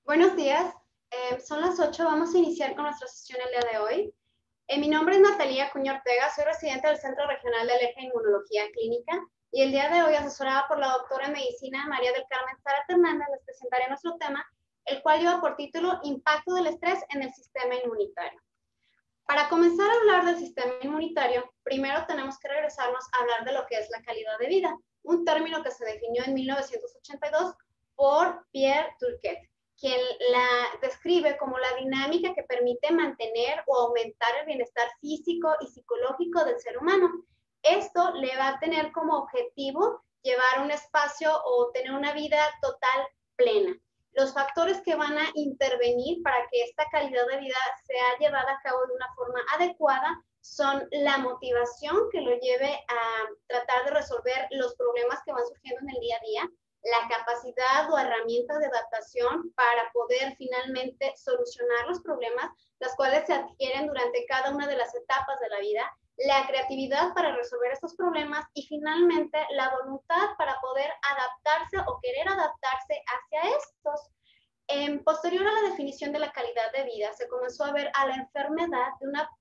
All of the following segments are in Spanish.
Buenos días, son las 8. Vamos a iniciar con nuestra sesión el día de hoy. Mi nombre es Natalia Acuña Ortega, soy residente del Centro Regional de Alergia e Inmunología Clínica y el día de hoy, asesorada por la doctora en medicina María del Carmen Zárate Hernández, les presentaré nuestro tema, el cual lleva por título Impacto del estrés en el sistema inmunitario. Para comenzar a hablar del sistema inmunitario, primero tenemos que regresarnos a hablar de lo que es la calidad de vida, un término que se definió en 1982 por Pierre Turquet, quien la describe como la dinámica que permite mantener o aumentar el bienestar físico y psicológico del ser humano. Esto le va a tener como objetivo llevar un espacio o tener una vida total plena. Los factores que van a intervenir para que esta calidad de vida sea llevada a cabo de una forma adecuada son la motivación que lo lleve a tratar de resolver los problemas que van surgiendo en el día a día, la capacidad o herramientas de adaptación para poder finalmente solucionar los problemas, las cuales se adquieren durante cada una de las etapas de la vida, la creatividad para resolver estos problemas y finalmente la voluntad para poder adaptarse o querer adaptarse hacia estos. Posterior a la definición de la calidad de vida, se comenzó a ver a la enfermedad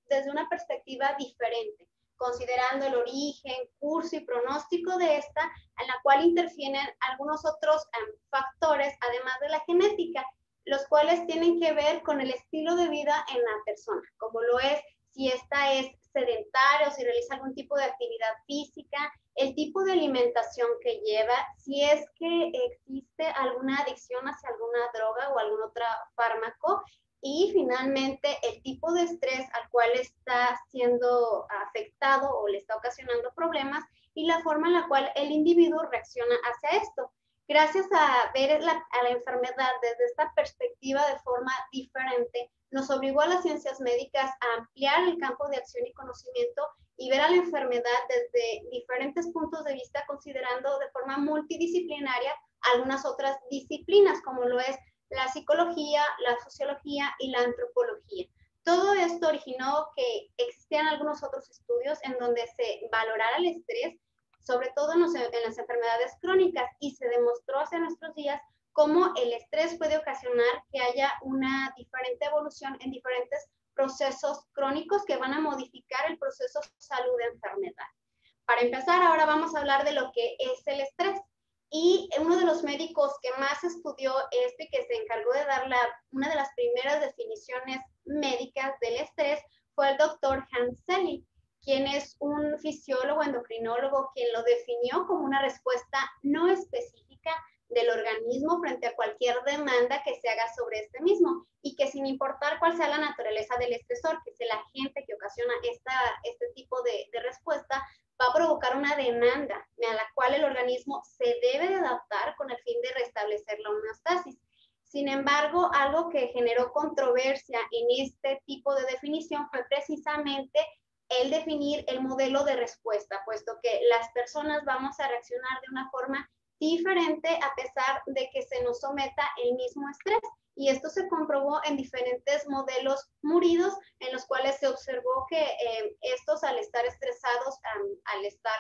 desde una perspectiva diferente, considerando el origen, curso y pronóstico de esta, en la cual interfieren algunos otros factores, además de la genética, los cuales tienen que ver con el estilo de vida en la persona, como lo es si esta es sedentaria o si realiza algún tipo de actividad física, el tipo de alimentación que lleva, si es que existe alguna adicción hacia alguna droga o algún otro fármaco, y finalmente el tipo de estrés al cual está siendo afectado o le está ocasionando problemas y la forma en la cual el individuo reacciona hacia esto. Gracias a ver a la enfermedad desde esta perspectiva de forma diferente, nos obligó a las ciencias médicas a ampliar el campo de acción y conocimiento y ver a la enfermedad desde diferentes puntos de vista, considerando de forma multidisciplinaria algunas otras disciplinas, como lo es la psicología, la sociología y la antropología. Todo esto originó que existían algunos otros estudios en donde se valorara el estrés, sobre todo en las enfermedades crónicas, y se demostró hace nuestros días cómo el estrés puede ocasionar que haya una diferente evolución en diferentes procesos crónicos que van a modificar el proceso salud-enfermedad. Para empezar, ahora vamos a hablar de lo que es el estrés. Y uno de los médicos que más estudió esto y que se encargó de dar una de las primeras definiciones médicas del estrés fue el doctor Hans Selye, quien es un fisiólogo endocrinólogo, quien lo definió como una respuesta no específica del organismo frente a cualquier demanda que se haga sobre este mismo y que sin importar cuál sea la naturaleza del estresor, que es el agente que ocasiona este tipo de respuesta, va a provocar una demanda a la cual el organismo se debe de adaptar con el fin de restablecer la homeostasis. Sin embargo, algo que generó controversia en este tipo de definición fue precisamente el definir el modelo de respuesta, puesto que las personas vamos a reaccionar de una forma diferente a pesar de que se nos someta el mismo estrés. Y esto se comprobó en diferentes modelos muridos en los cuales se observó que estos al estar estresados, al estar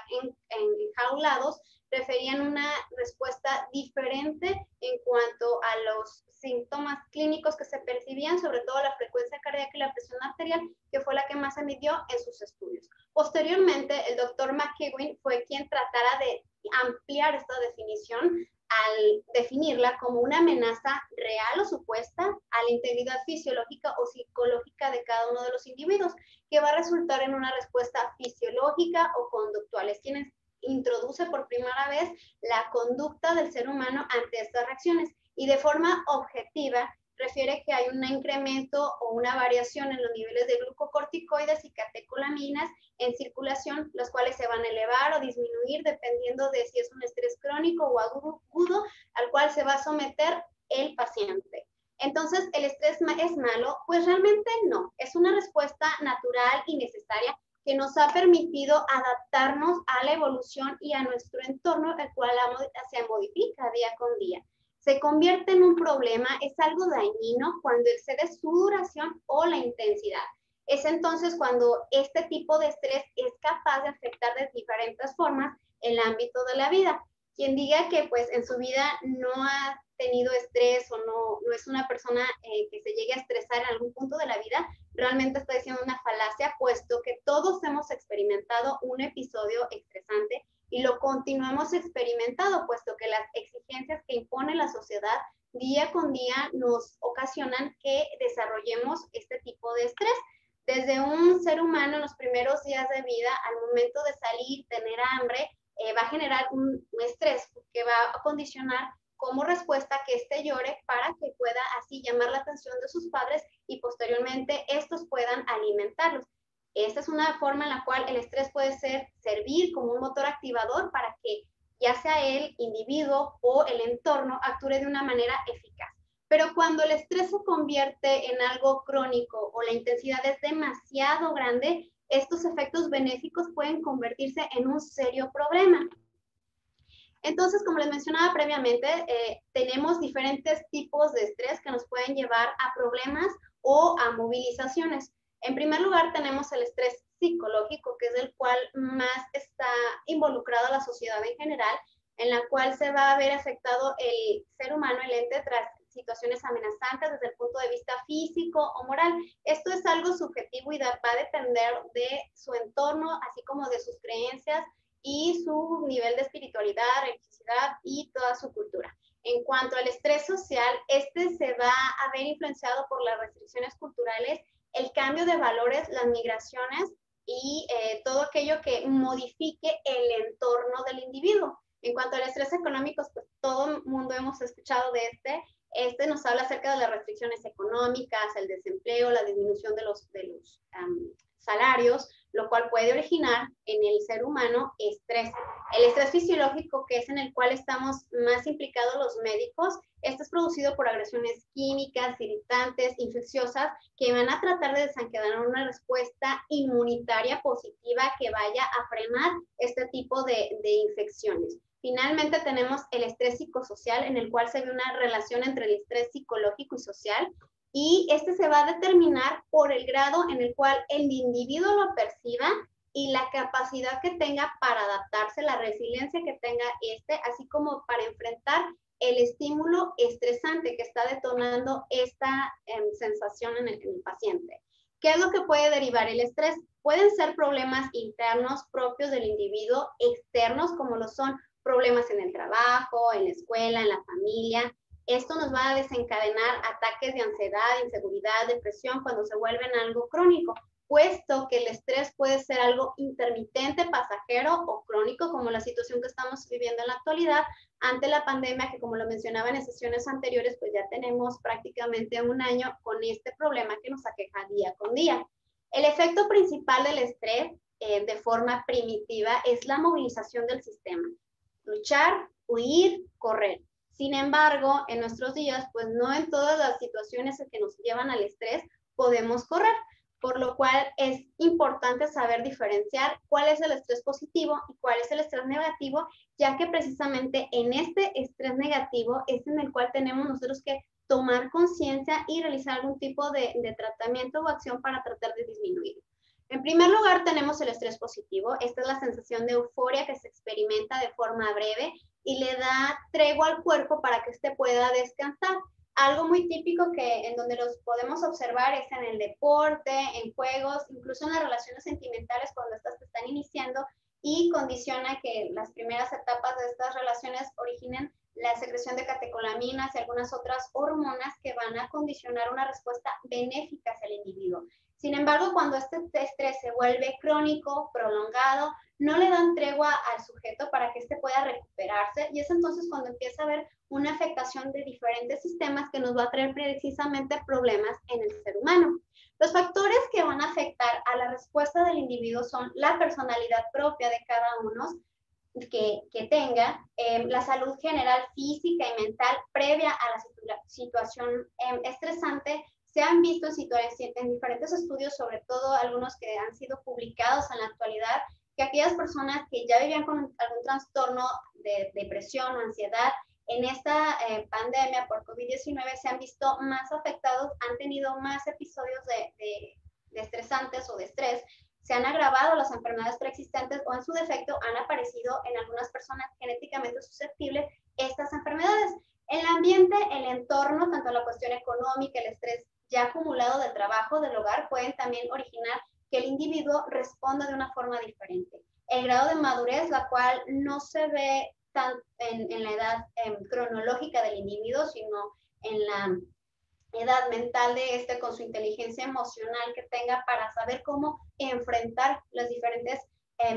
enjaulados, preferían una respuesta diferente en cuanto a los síntomas clínicos que se percibían, sobre todo la frecuencia cardíaca y la presión arterial, que fue la que más se midió en sus estudios. Posteriormente, el doctor McKeown fue quien tratara de ampliar esta definición al definirla como una amenaza real o supuesta a la integridad fisiológica o psicológica de cada uno de los individuos, que va a resultar en una respuesta fisiológica o conductual. Es quien introduce por primera vez la conducta del ser humano ante estas reacciones y de forma objetiva refiere que hay un incremento o una variación en los niveles de glucocorticoides y catecolaminas en circulación, los cuales se van a elevar o disminuir dependiendo de si es un estrés crónico o agudo al cual se va a someter el paciente. Entonces, ¿el estrés es malo? Pues realmente no. Es una respuesta natural y necesaria que nos ha permitido adaptarnos a la evolución y a nuestro entorno, el cual se modifica día con día. Se convierte en un problema, es algo dañino cuando excede su duración o la intensidad. Es entonces cuando este tipo de estrés es capaz de afectar de diferentes formas el ámbito de la vida. Quien diga que pues en su vida no ha tenido estrés o no es una persona que se llegue a estresar en algún punto de la vida, realmente está diciendo una falacia, puesto que todos hemos experimentado un episodio estresante y lo continuamos experimentando, puesto que las exigencias que impone la sociedad día con día nos ocasionan que desarrollemos este tipo de estrés. Desde un ser humano en los primeros días de vida, al momento de salir, tener hambre, va a generar un estrés que va a condicionar como respuesta que éste llore para que pueda así llamar la atención de sus padres y posteriormente estos puedan alimentarlos. Esta es una forma en la cual el estrés puede servir como un motor activador para que ya sea el individuo o el entorno actúe de una manera eficaz. Pero cuando el estrés se convierte en algo crónico o la intensidad es demasiado grande, estos efectos benéficos pueden convertirse en un serio problema. Entonces, como les mencionaba previamente, tenemos diferentes tipos de estrés que nos pueden llevar a problemas o a movilizaciones. En primer lugar, tenemos el estrés psicológico, que es el cual más está involucrado a la sociedad en general, en la cual se va a ver afectado el ser humano, el ente, tras situaciones amenazantes desde el punto de vista físico o moral. Esto es algo subjetivo y va a depender de su entorno, así como de sus creencias y su nivel de espiritualidad, religiosidad y toda su cultura. En cuanto al estrés social, este se va a ver influenciado por las restricciones culturales, el cambio de valores, las migraciones y todo aquello que modifique el entorno del individuo. En cuanto al estrés económico, pues todo el mundo hemos escuchado de este nos habla acerca de las restricciones económicas, el desempleo, la disminución de los salarios, lo cual puede originar en el ser humano estrés. El estrés fisiológico, que es en el cual estamos más implicados los médicos, este es producido por agresiones químicas, irritantes, infecciosas, que van a tratar de desencadenar una respuesta inmunitaria positiva que vaya a frenar este tipo de infecciones. Finalmente tenemos el estrés psicosocial, en el cual se ve una relación entre el estrés psicológico y social, y este se va a determinar por el grado en el cual el individuo lo perciba y la capacidad que tenga para adaptarse, la resiliencia que tenga así como para enfrentar el estímulo estresante que está detonando esta sensación en el paciente. ¿Qué es lo que puede derivar el estrés? Pueden ser problemas internos propios del individuo, externos como lo son problemas en el trabajo, en la escuela, en la familia. Esto nos va a desencadenar ataques de ansiedad, inseguridad, depresión cuando se vuelven algo crónico, puesto que el estrés puede ser algo intermitente, pasajero o crónico, como la situación que estamos viviendo en la actualidad ante la pandemia, que como lo mencionaba en sesiones anteriores, pues ya tenemos prácticamente un año con este problema que nos aqueja día con día. El efecto principal del estrés de forma primitiva es la movilización del sistema. Luchar, huir, correr. Sin embargo, en nuestros días, pues no en todas las situaciones que nos llevan al estrés podemos correr, por lo cual es importante saber diferenciar cuál es el estrés positivo y cuál es el estrés negativo, ya que precisamente en este estrés negativo es en el cual tenemos nosotros que tomar conciencia y realizar algún tipo de tratamiento o acción para tratar de disminuirlo. En primer lugar, tenemos el estrés positivo. Esta es la sensación de euforia que se experimenta de forma breve y le da tregua al cuerpo para que éste pueda descansar. Algo muy típico que en donde los podemos observar es en el deporte, en juegos, incluso en las relaciones sentimentales cuando estas se están iniciando, y condiciona que las primeras etapas de estas relaciones originen la secreción de catecolaminas y algunas otras hormonas que van a condicionar una respuesta benéfica hacia el individuo. Sin embargo, cuando este estrés se vuelve crónico, prolongado, no le dan tregua al sujeto para que éste pueda recuperarse, y es entonces cuando empieza a haber una afectación de diferentes sistemas que nos va a traer precisamente problemas en el ser humano. Los factores que van a afectar a la respuesta del individuo son la personalidad propia de cada uno que tenga, la salud general física y mental previa a la situación estresante. Se han visto en diferentes estudios, sobre todo algunos que han sido publicados en la actualidad, que aquellas personas que ya vivían con algún trastorno de depresión o ansiedad, en esta pandemia por COVID-19 se han visto más afectados, han tenido más episodios de estresantes o de estrés, se han agravado las enfermedades preexistentes o en su defecto han aparecido en algunas personas genéticamente susceptibles estas enfermedades. El ambiente, el entorno, tanto la cuestión económica, el estrés ya acumulado del trabajo, del hogar, pueden también originar que el individuo responda de una forma diferente. El grado de madurez, la cual no se ve tan en la edad cronológica del individuo, sino en la edad mental de este, con su inteligencia emocional que tenga para saber cómo enfrentar los diferentes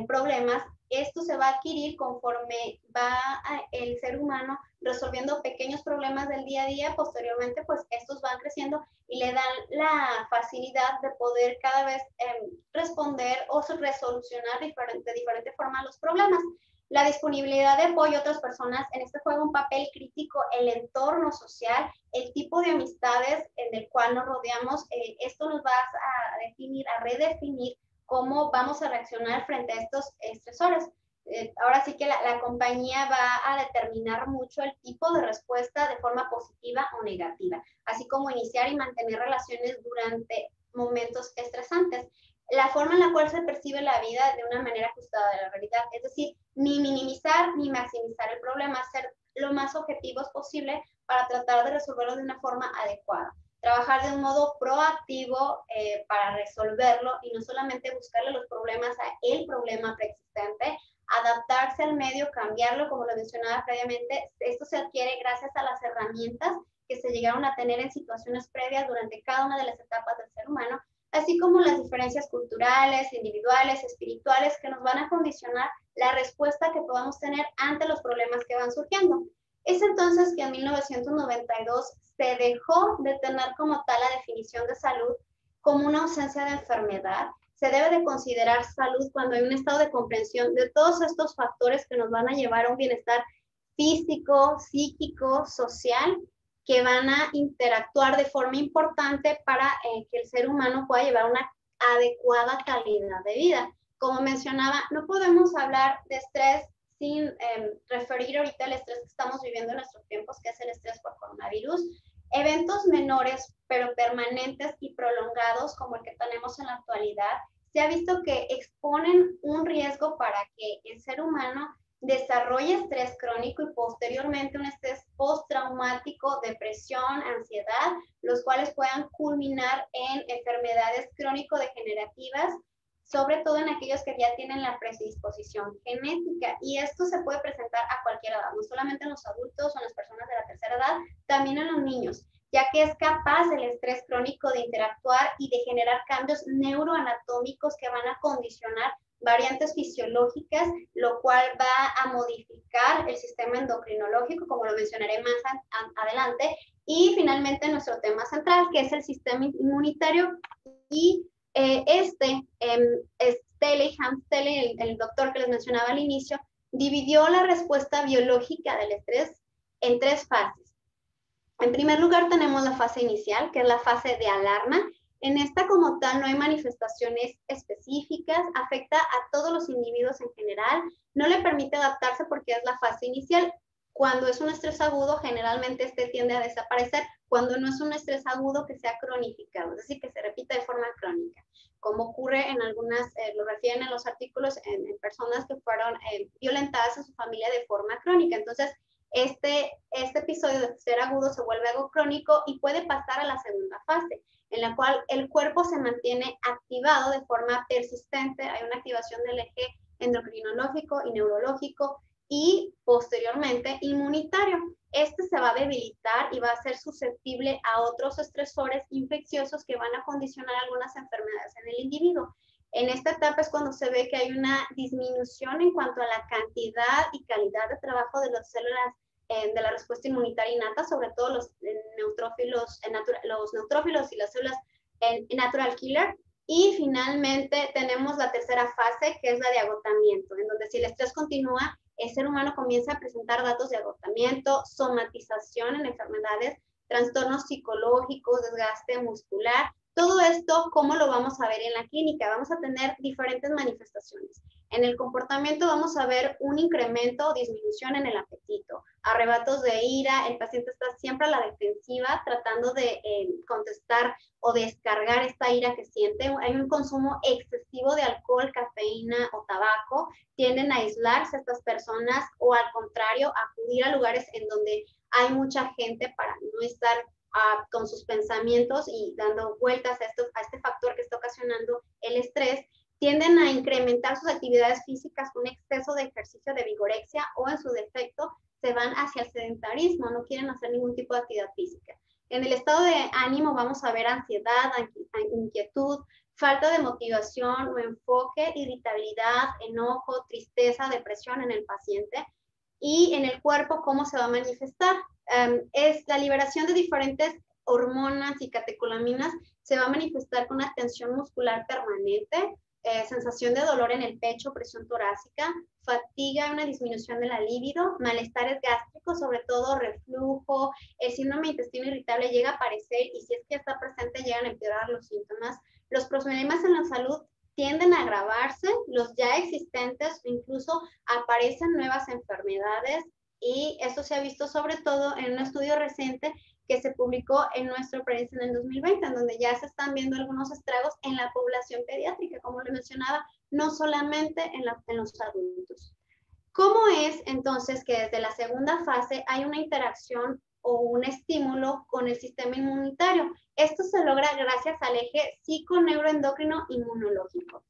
problemas. Esto se va a adquirir conforme va el ser humano resolviendo pequeños problemas del día a día. Posteriormente, pues estos van creciendo y le dan la facilidad de poder cada vez responder o resolucionar de diferente forma los problemas. La disponibilidad de apoyo a otras personas, en este juega un papel crítico el entorno social, el tipo de amistades en el cual nos rodeamos. Esto nos va a definir, a redefinir cómo vamos a reaccionar frente a estos estresores. Ahora sí que la compañía va a determinar mucho el tipo de respuesta de forma positiva o negativa, así como iniciar y mantener relaciones durante momentos estresantes. La forma en la cual se percibe la vida de una manera ajustada a la realidad, es decir, ni minimizar ni maximizar el problema, ser lo más objetivos posible para tratar de resolverlo de una forma adecuada. Trabajar de un modo proactivo para resolverlo y no solamente buscarle los problemas a el problema preexistente, adaptarse al medio, cambiarlo, como lo mencionaba previamente. Esto se adquiere gracias a las herramientas que se llegaron a tener en situaciones previas durante cada una de las etapas del ser humano, así como las diferencias culturales, individuales, espirituales, que nos van a condicionar la respuesta que podamos tener ante los problemas que van surgiendo. Es entonces que en 1992 se dejó de tener como tal la definición de salud como una ausencia de enfermedad. Se debe de considerar salud cuando hay un estado de comprensión de todos estos factores que nos van a llevar a un bienestar físico, psíquico, social, que van a interactuar de forma importante para que el ser humano pueda llevar una adecuada calidad de vida. Como mencionaba, no podemos hablar de estrés sin referir ahorita al estrés que estamos viviendo en nuestros tiempos, que es el estrés por coronavirus. Eventos menores, pero permanentes y prolongados, como el que tenemos en la actualidad, se ha visto que exponen un riesgo para que el ser humano desarrolle estrés crónico y posteriormente un estrés postraumático, depresión, ansiedad, los cuales puedan culminar en enfermedades crónico-degenerativas, sobre todo en aquellos que ya tienen la predisposición genética. Y esto se puede presentar a cualquier edad, no solamente en los adultos o en las personas de la tercera edad, también en los niños, ya que es capaz el estrés crónico de interactuar y de generar cambios neuroanatómicos que van a condicionar variantes fisiológicas, lo cual va a modificar el sistema endocrinológico, como lo mencionaré más adelante, y finalmente nuestro tema central, que es el sistema inmunitario. Y Hans Stelle, el doctor que les mencionaba al inicio, dividió la respuesta biológica del estrés en tres fases. En primer lugar tenemos la fase inicial, que es la fase de alarma. En esta como tal no hay manifestaciones específicas, afecta a todos los individuos en general, no le permite adaptarse porque es la fase inicial. Cuando es un estrés agudo, generalmente este tiende a desaparecer, cuando no es un estrés agudo que sea cronificado, es decir, que se repita de forma crónica, como ocurre en algunas, lo refieren en los artículos, en personas que fueron violentadas en su familia de forma crónica. Entonces, este episodio de ser agudo se vuelve algo crónico y puede pasar a la segunda fase, en la cual el cuerpo se mantiene activado de forma persistente, hay una activación del eje endocrinológico y neurológico y posteriormente inmunitario. Este se va a debilitar y va a ser susceptible a otros estresores infecciosos que van a condicionar algunas enfermedades en el individuo. En esta etapa es cuando se ve que hay una disminución en cuanto a la cantidad y calidad de trabajo de las células de la respuesta inmunitaria innata, sobre todo los neutrófilos y las células natural killer. Y finalmente tenemos la tercera fase, que es la de agotamiento, en donde si el estrés continúa, el ser humano comienza a presentar datos de agotamiento, somatización en enfermedades, trastornos psicológicos, desgaste muscular. Todo esto, ¿cómo lo vamos a ver en la clínica? Vamos a tener diferentes manifestaciones. En el comportamiento vamos a ver un incremento o disminución en el apetito, arrebatos de ira, el paciente está siempre a la defensiva tratando de contestar o descargar esta ira que siente. Hay un consumo excesivo de alcohol, cafeína o tabaco. Tienden a aislarse estas personas o al contrario, acudir a lugares en donde hay mucha gente para no estar con sus pensamientos y dando vueltas a este factor que está ocasionando el estrés. Tienden a incrementar sus actividades físicas con exceso de ejercicio de vigorexia o en su defecto se van hacia el sedentarismo, no quieren hacer ningún tipo de actividad física. En el estado de ánimo vamos a ver ansiedad, inquietud, falta de motivación o enfoque, irritabilidad, enojo, tristeza, depresión en el paciente. Y en el cuerpo, ¿cómo se va a manifestar? Es la liberación de diferentes hormonas y catecolaminas, se va a manifestar con una tensión muscular permanente, sensación de dolor en el pecho, presión torácica, fatiga, una disminución de la libido, malestares gástricos, sobre todo reflujo, el síndrome de intestino irritable llega a aparecer y si es que está presente llegan a empeorar los síntomas. Los problemas en la salud tienden a agravarse, los ya existentes, incluso aparecen nuevas enfermedades y esto se ha visto sobre todo en un estudio reciente que se publicó en nuestro país en el 2020, en donde ya se están viendo algunos estragos en la población pediátrica, como lo mencionaba, no solamente en los adultos. ¿Cómo es entonces que desde la segunda fase hay una interacción o un estímulo con el sistema inmunitario? Esto se logra gracias al eje psiconeuroendocrino inmunológico.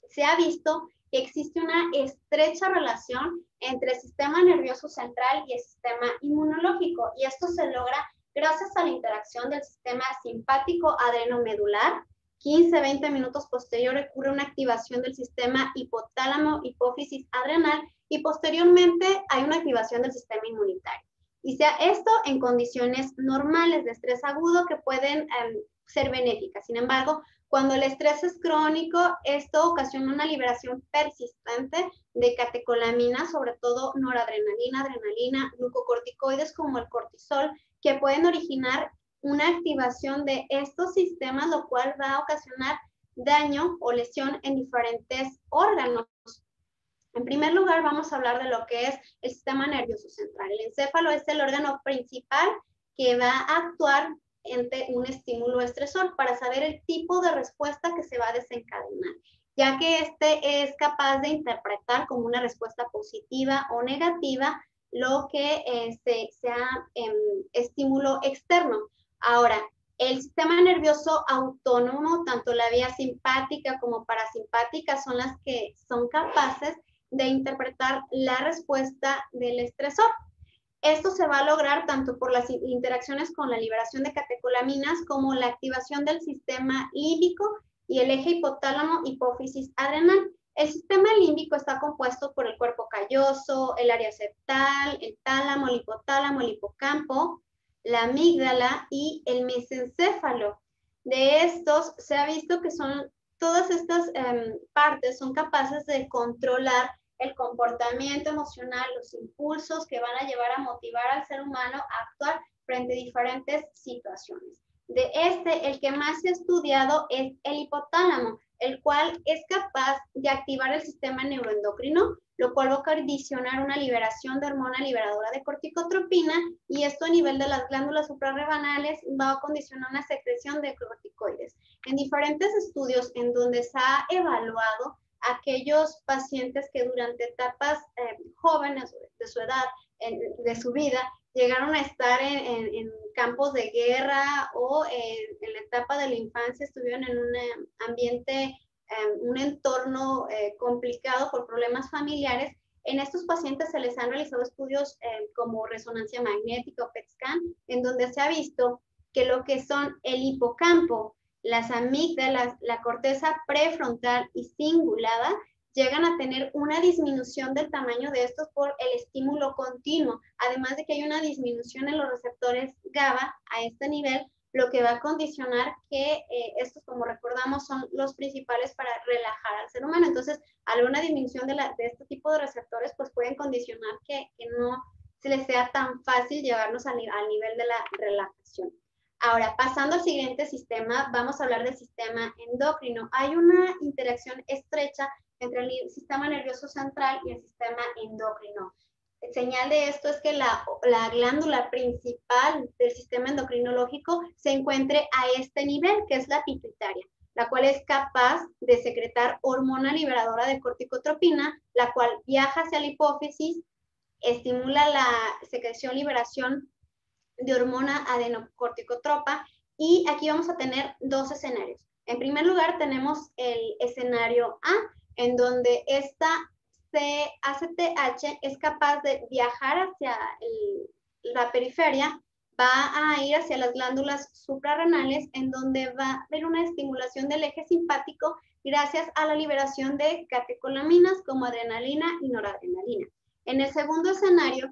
Se ha visto que existe una estrecha relación entre el sistema nervioso central y el sistema inmunológico, y esto se logra gracias a la interacción del sistema simpático adrenomedular. 15-20 minutos posterior ocurre una activación del sistema hipotálamo, hipófisis adrenal, y posteriormente hay una activación del sistema inmunitario. Y sea esto en condiciones normales de estrés agudo que pueden ser benéficas. Sin embargo, cuando el estrés es crónico, esto ocasiona una liberación persistente de catecolaminas, sobre todo noradrenalina, adrenalina, glucocorticoides como el cortisol, que pueden originar una activación de estos sistemas, lo cual va a ocasionar daño o lesión en diferentes órganos. En primer lugar, vamos a hablar de lo que es el sistema nervioso central. El encéfalo es el órgano principal que va a actuar ante un estímulo estresor para saber el tipo de respuesta que se va a desencadenar, ya que este es capaz de interpretar como una respuesta positiva o negativa lo que sea estímulo externo. Ahora, el sistema nervioso autónomo, tanto la vía simpática como parasimpática, son las que son capaces de interpretar la respuesta del estresor. Esto se va a lograr tanto por las interacciones con la liberación de catecolaminas como la activación del sistema límbico y el eje hipotálamo hipófisis adrenal. El sistema límbico está compuesto por el cuerpo calloso, el área septal, el tálamo, el hipotálamo, el hipocampo, la amígdala y el mesencéfalo. De estos se ha visto que todas estas partes son capaces de controlar el comportamiento emocional, los impulsos que van a llevar a motivar al ser humano a actuar frente a diferentes situaciones. De el que más se ha estudiado es el hipotálamo, el cual es capaz de activar el sistema neuroendocrino, lo cual va a condicionar una liberación de hormona liberadora de corticotropina, y esto a nivel de las glándulas suprarrenales va a condicionar una secreción de corticoides. En diferentes estudios en donde se ha evaluado aquellos pacientes que durante etapas jóvenes de su edad, de su vida, llegaron a estar en campos de guerra o en la etapa de la infancia estuvieron en un ambiente, un entorno complicado por problemas familiares. En estos pacientes se les han realizado estudios como resonancia magnética o PET scan, en donde se ha visto que lo que son el hipocampo, las amígdalas, la corteza prefrontal y cingulada llegan a tener una disminución del tamaño de estos por el estímulo continuo, además de que hay una disminución en los receptores GABA a este nivel, lo que va a condicionar que estos, como recordamos, son los principales para relajar al ser humano. Entonces, alguna disminución de este tipo de receptores, pues pueden condicionar que no se les sea tan fácil llevarnos al nivel de la relajación. Ahora, pasando al siguiente sistema, vamos a hablar del sistema endocrino. Hay una interacción estrecha entre el sistema nervioso central y el sistema endocrino. señal de esto es que la glándula principal del sistema endocrinológico se encuentre a este nivel, que es la pituitaria, la cual es capaz de secretar hormona liberadora de corticotropina, la cual viaja hacia la hipófisis, estimula la secreción, liberación de hormona adenocorticotropa, y aquí vamos a tener dos escenarios. En primer lugar, tenemos el escenario A, en donde esta ACTH es capaz de viajar hacia la periferia, va a ir hacia las glándulas suprarrenales, en donde va a haber una estimulación del eje simpático gracias a la liberación de catecolaminas como adrenalina y noradrenalina. En el segundo escenario,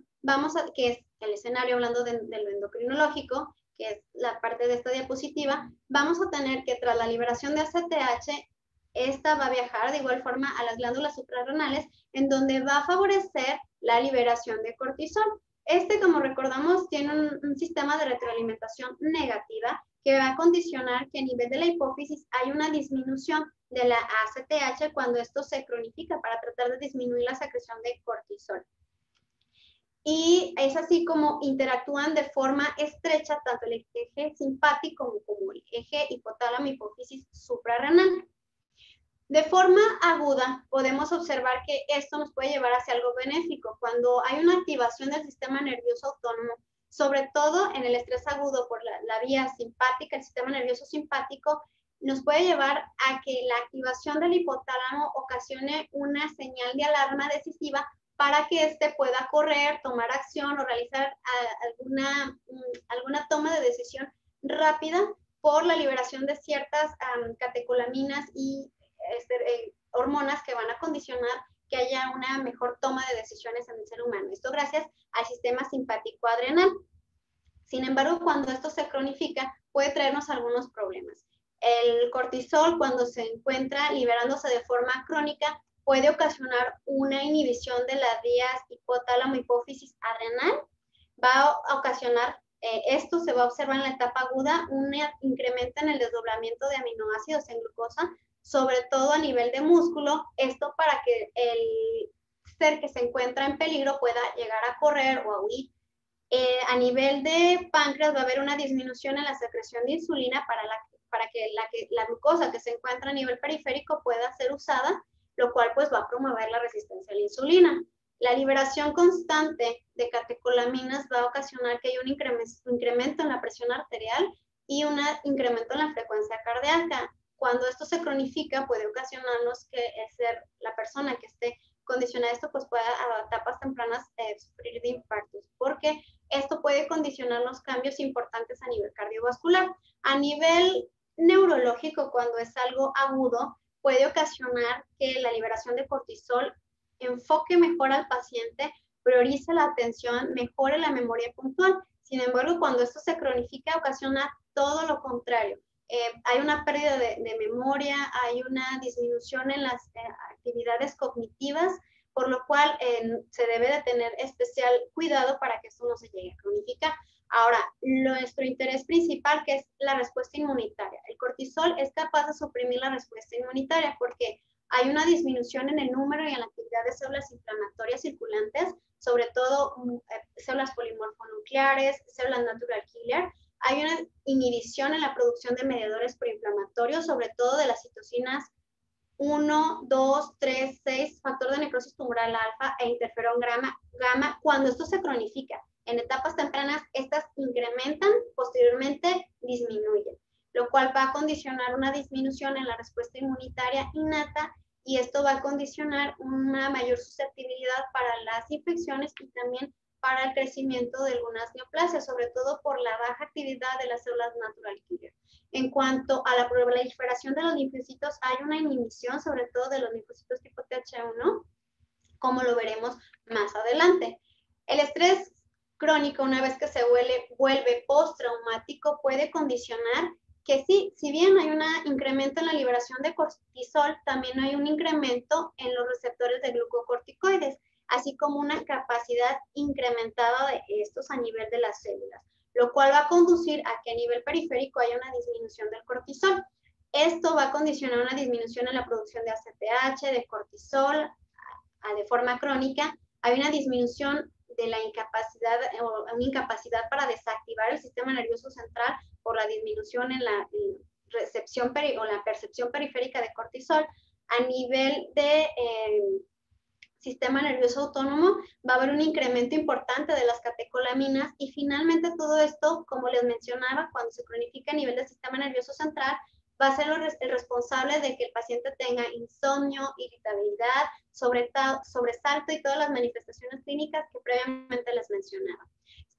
que es el escenario hablando de lo endocrinológico, que es la parte de esta diapositiva, vamos a tener que tras la liberación de ACTH, esta va a viajar de igual forma a las glándulas suprarrenales, en donde va a favorecer la liberación de cortisol. Como recordamos, tiene un sistema de retroalimentación negativa que va a condicionar que a nivel de la hipófisis hay una disminución de la ACTH cuando esto se cronifica para tratar de disminuir la secreción de cortisol. Y es así como interactúan de forma estrecha tanto el eje simpático como el eje hipotálamo hipófisis suprarrenal. De forma aguda, podemos observar que esto nos puede llevar hacia algo benéfico. Cuando hay una activación del sistema nervioso autónomo, sobre todo en el estrés agudo por la vía simpática, el sistema nervioso simpático, nos puede llevar a que la activación del hipotálamo ocasione una señal de alarma decisiva para que éste pueda correr, tomar acción o realizar alguna toma de decisión rápida por la liberación de ciertas catecolaminas y hormonas que van a condicionar que haya una mejor toma de decisiones en el ser humano. Esto gracias al sistema simpático adrenal. Sin embargo, cuando esto se cronifica, puede traernos algunos problemas. El cortisol, cuando se encuentra liberándose de forma crónica, puede ocasionar una inhibición de las vías hipotálamo-hipófisis adrenal. Va a ocasionar, esto se va a observar en la etapa aguda, un incremento en el desdoblamiento de aminoácidos en glucosa, sobre todo a nivel de músculo, esto para que el ser que se encuentra en peligro pueda llegar a correr o a huir. A nivel de páncreas va a haber una disminución en la secreción de insulina para que la glucosa que se encuentra a nivel periférico pueda ser usada, lo cual pues va a promover la resistencia a la insulina. La liberación constante de catecolaminas va a ocasionar que haya un incremento en la presión arterial y un incremento en la frecuencia cardíaca. Cuando esto se cronifica, puede ocasionarnos que la persona que esté condicionada a esto pues pueda a etapas tempranas sufrir de infartos, porque esto puede condicionar los cambios importantes a nivel cardiovascular. A nivel neurológico, cuando es algo agudo, puede ocasionar que la liberación de cortisol enfoque mejor al paciente, priorice la atención, mejore la memoria puntual. Sin embargo, cuando esto se cronifica, ocasiona todo lo contrario. Hay una pérdida de memoria, hay una disminución en las actividades cognitivas, por lo cual se debe de tener especial cuidado para que esto no se llegue a cronificar. Ahora, nuestro interés principal, que es la respuesta inmunitaria. El cortisol es capaz de suprimir la respuesta inmunitaria porque hay una disminución en el número y en la actividad de células inflamatorias circulantes, sobre todo células polimorfonucleares, células natural killer. Hay una inhibición en la producción de mediadores proinflamatorios, sobre todo de las citocinas 1, 2, 3, 6, factor de necrosis tumoral alfa e interferón gamma. Cuando esto se cronifica en etapas tempranas, estas incrementan, posteriormente disminuyen, lo cual va a condicionar una disminución en la respuesta inmunitaria innata, y esto va a condicionar una mayor susceptibilidad para las infecciones y también para el crecimiento de algunas neoplasias, sobre todo por la baja actividad de las células natural killer. En cuanto a la proliferación de los linfocitos, hay una inhibición, sobre todo de los linfocitos tipo Th1, como lo veremos más adelante. El estrés crónico, una vez que se vuelve postraumático, puede condicionar que sí, si bien hay un incremento en la liberación de cortisol, también hay un incremento en los receptores de glucocorticoides, así como una capacidad incrementada de estos a nivel de las células, lo cual va a conducir a que a nivel periférico haya una disminución del cortisol. Esto va a condicionar una disminución en la producción de ACTH, de cortisol, de forma crónica. Hay una disminución de la incapacidad o una incapacidad para desactivar el sistema nervioso central por la disminución en la recepción o la percepción periférica de cortisol. A nivel de sistema nervioso autónomo, va a haber un incremento importante de las catecolaminas y finalmente todo esto, como les mencionaba, cuando se cronifica a nivel del sistema nervioso central, va a ser el responsable de que el paciente tenga insomnio, irritabilidad, sobresalto y todas las manifestaciones clínicas que previamente les mencionaba.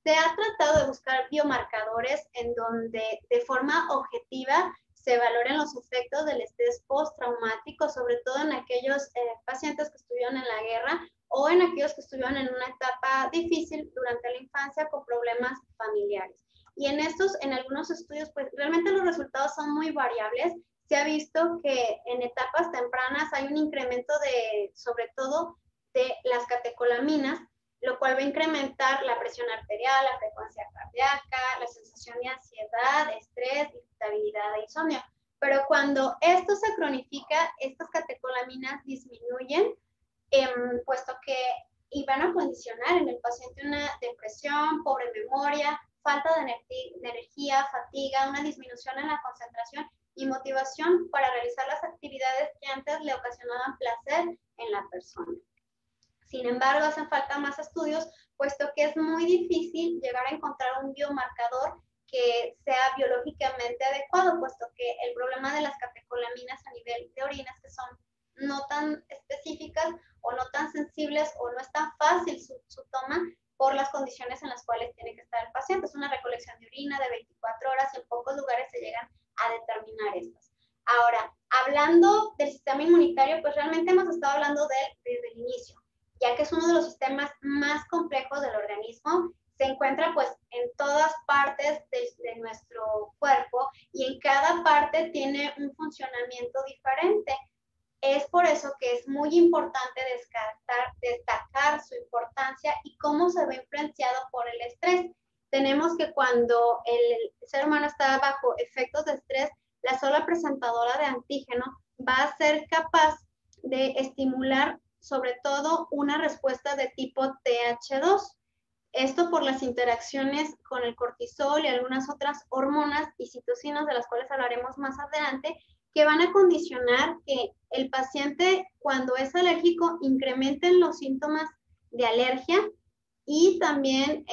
Se ha tratado de buscar biomarcadores en donde de forma objetiva se valoren los efectos del estrés postraumático, sobre todo en aquellos pacientes que estuvieron en la guerra o en aquellos que estuvieron en una etapa difícil durante la infancia con problemas familiares. Y en algunos estudios, pues realmente los resultados son muy variables. Se ha visto que en etapas tempranas hay un incremento sobre todo, de las catecolaminas, lo cual va a incrementar la presión arterial, la frecuencia cardíaca, la sensación de ansiedad, estrés, irritabilidad e insomnio. Pero cuando esto se cronifica, estas catecolaminas disminuyen, puesto que van a condicionar en el paciente una depresión, pobre memoria, falta de energía, fatiga, una disminución en la concentración y motivación para realizar las actividades que antes le ocasionaban placer en la persona. Sin embargo, hacen falta más estudios, puesto que es muy difícil llegar a encontrar un biomarcador que sea biológicamente adecuado, puesto que el problema de las catecolaminas a nivel de orinas, que son no tan específicas o no tan sensibles o no es tan fácil su toma por las condiciones en las cuales tiene que estar el paciente. Es una recolección de orina de 24 horas y en pocos lugares se llegan a determinar estas. Ahora, hablando del sistema inmunitario, pues realmente hemos estado hablando de él desde el inicio, ya que es uno de los sistemas más complejos del organismo. Se encuentra pues en todas partes de nuestro cuerpo y en cada parte tiene un funcionamiento diferente. Es por eso que es muy importante destacar su importancia y cómo se ve influenciado por el estrés. Tenemos que cuando el ser humano está bajo efectos de estrés, la célula presentadora de antígeno va a ser capaz de estimular sobre todo una respuesta de tipo TH2. Esto por las interacciones con el cortisol y algunas otras hormonas y citocinas, de las cuales hablaremos más adelante, que van a condicionar que el paciente, cuando es alérgico, incrementen los síntomas de alergia y también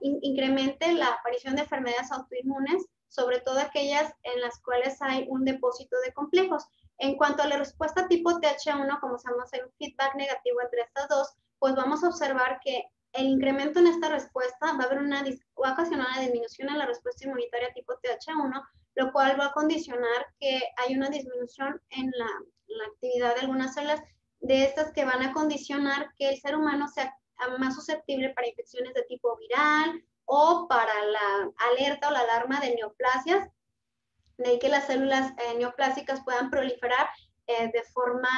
incremente la aparición de enfermedades autoinmunes, sobre todo aquellas en las cuales hay un depósito de complejos. En cuanto a la respuesta tipo TH1, como sabemos hay un feedback negativo entre estas dos, pues vamos a observar que el incremento en esta respuesta va a ocasionar una disminución en la respuesta inmunitaria tipo TH1, lo cual va a condicionar que hay una disminución en la actividad de algunas células de estas que van a condicionar que el ser humano sea más susceptible para infecciones de tipo viral o para la alerta o la alarma de neoplasias, de ahí que las células neoplásicas puedan proliferar de forma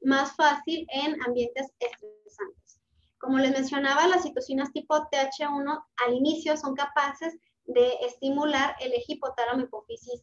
más fácil en ambientes estresantes. Como les mencionaba, las citocinas tipo TH1 al inicio son capaces de estimular el eje hipotálamo hipófisis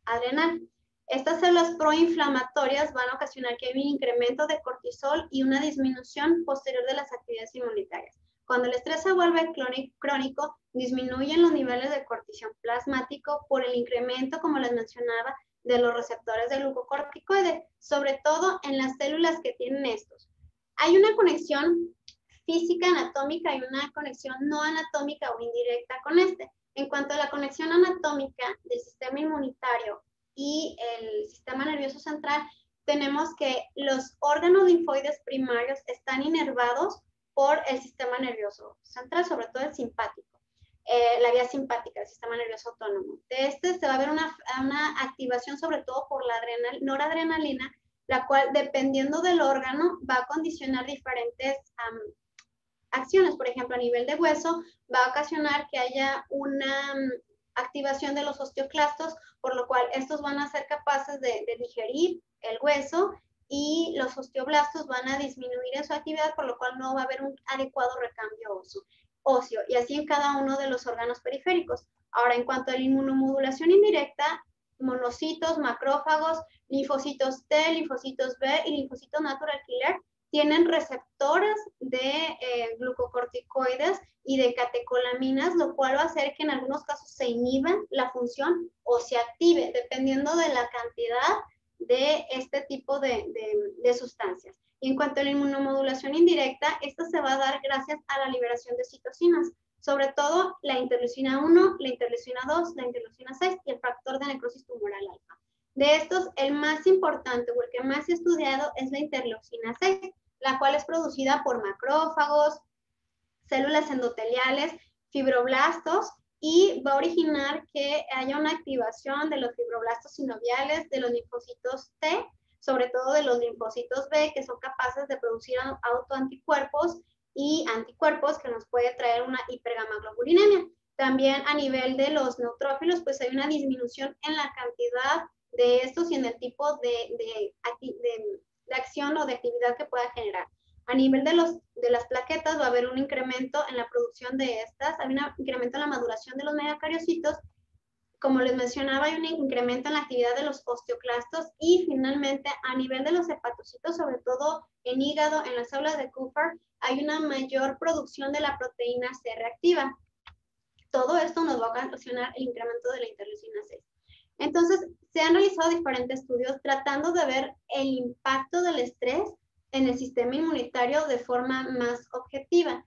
adrenal. Estas células proinflamatorias van a ocasionar que haya un incremento de cortisol y una disminución posterior de las actividades inmunitarias. Cuando el estrés se vuelve crónico, disminuyen los niveles de cortisol plasmático por el incremento, como les mencionaba, de los receptores de glucocorticoide, sobre todo en las células que tienen estos. Hay una conexión física anatómica y una conexión no anatómica o indirecta con este. En cuanto a la conexión anatómica del sistema inmunitario y el sistema nervioso central, tenemos que los órganos linfoides primarios están inervados por el sistema nervioso central, sobre todo el simpático, la vía simpática del sistema nervioso autónomo. De este se va a ver una activación sobre todo por la noradrenalina, la cual dependiendo del órgano va a condicionar diferentes acciones. Por ejemplo, a nivel de hueso va a ocasionar que haya una activación de los osteoclastos, por lo cual estos van a ser capaces de digerir el hueso y los osteoblastos van a disminuir en su actividad, por lo cual no va a haber un adecuado recambio óseo, y así en cada uno de los órganos periféricos. Ahora, en cuanto a la inmunomodulación indirecta, monocitos, macrófagos, linfocitos T, linfocitos B y linfocitos natural killer tienen receptores de glucocorticoides y de catecolaminas, lo cual va a hacer que en algunos casos se inhiba la función o se active, dependiendo de la cantidad de este tipo de sustancias. Y en cuanto a la inmunomodulación indirecta, esta se va a dar gracias a la liberación de citocinas, sobre todo la interleucina 1, la interleucina 2, la interleucina 6 y el factor de necrosis tumoral alfa. De estos, el más importante o el que más he estudiado es la interleucina 6, la cual es producida por macrófagos, células endoteliales, fibroblastos, y va a originar que haya una activación de los fibroblastos sinoviales, de los linfocitos T, sobre todo de los linfocitos B, que son capaces de producir autoanticuerpos y anticuerpos que nos puede traer una hipergamaglobulinemia. También a nivel de los neutrófilos, pues hay una disminución en la cantidad de estos y en el tipo de acción o de actividad que pueda generar. A nivel de las plaquetas va a haber un incremento en la producción de estas, hay un incremento en la maduración de los megacariocitos, como les mencionaba, hay un incremento en la actividad de los osteoclastos y finalmente a nivel de los hepatocitos, sobre todo en hígado, en las células de Kupffer, hay una mayor producción de la proteína C reactiva. Todo esto nos va a ocasionar el incremento de la interleucina 6. Entonces, se han realizado diferentes estudios tratando de ver el impacto del estrés en el sistema inmunitario de forma más objetiva.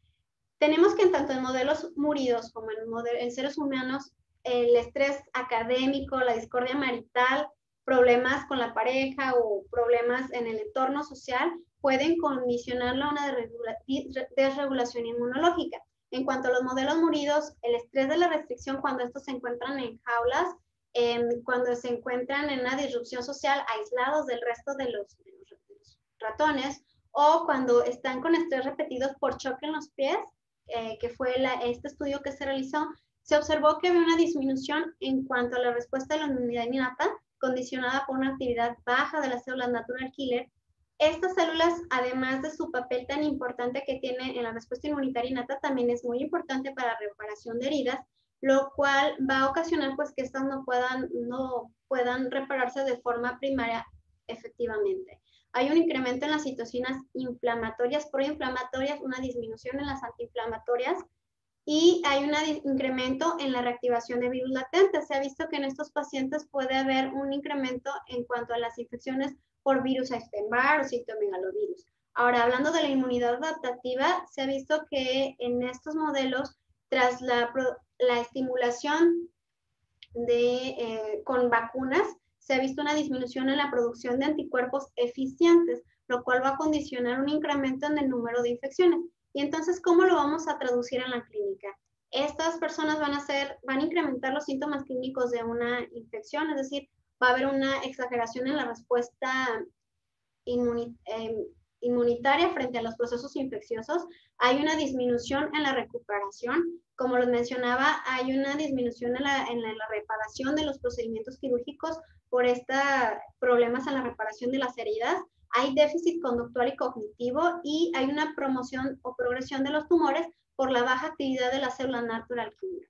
Tenemos que tanto en modelos muridos como en seres humanos, el estrés académico, la discordia marital, problemas con la pareja o problemas en el entorno social pueden condicionarlo a una desregulación inmunológica. En cuanto a los modelos muridos, el estrés de la restricción cuando estos se encuentran en jaulas, cuando se encuentran en una disrupción social aislados del resto de los ratones, o cuando están con estrés repetidos por choque en los pies, que fue este estudio que se realizó, se observó que había una disminución en cuanto a la respuesta de la inmunidad innata, condicionada por una actividad baja de las células natural killer. Estas células, además de su papel tan importante que tiene en la respuesta inmunitaria innata, también es muy importante para la reparación de heridas, lo cual va a ocasionar pues que estas no puedan repararse de forma primaria efectivamente. Hay un incremento en las citocinas inflamatorias, proinflamatorias, una disminución en las antiinflamatorias, y hay un incremento en la reactivación de virus latentes. Se ha visto que en estos pacientes puede haber un incremento en cuanto a las infecciones por virus Epstein-Barr o citomegalovirus. Ahora, hablando de la inmunidad adaptativa, se ha visto que en estos modelos, tras la estimulación con vacunas, se ha visto una disminución en la producción de anticuerpos eficientes, lo cual va a condicionar un incremento en el número de infecciones. Y entonces, ¿cómo lo vamos a traducir en la clínica? Estas personas van a incrementar los síntomas clínicos de una infección, es decir, va a haber una exageración en la respuesta inmunitaria frente a los procesos infecciosos. Hay una disminución en la recuperación. Como les mencionaba, hay una disminución en la reparación de los procedimientos quirúrgicos por estos problemas en la reparación de las heridas. Hay déficit conductual y cognitivo y hay una promoción o progresión de los tumores por la baja actividad de las células natural killer.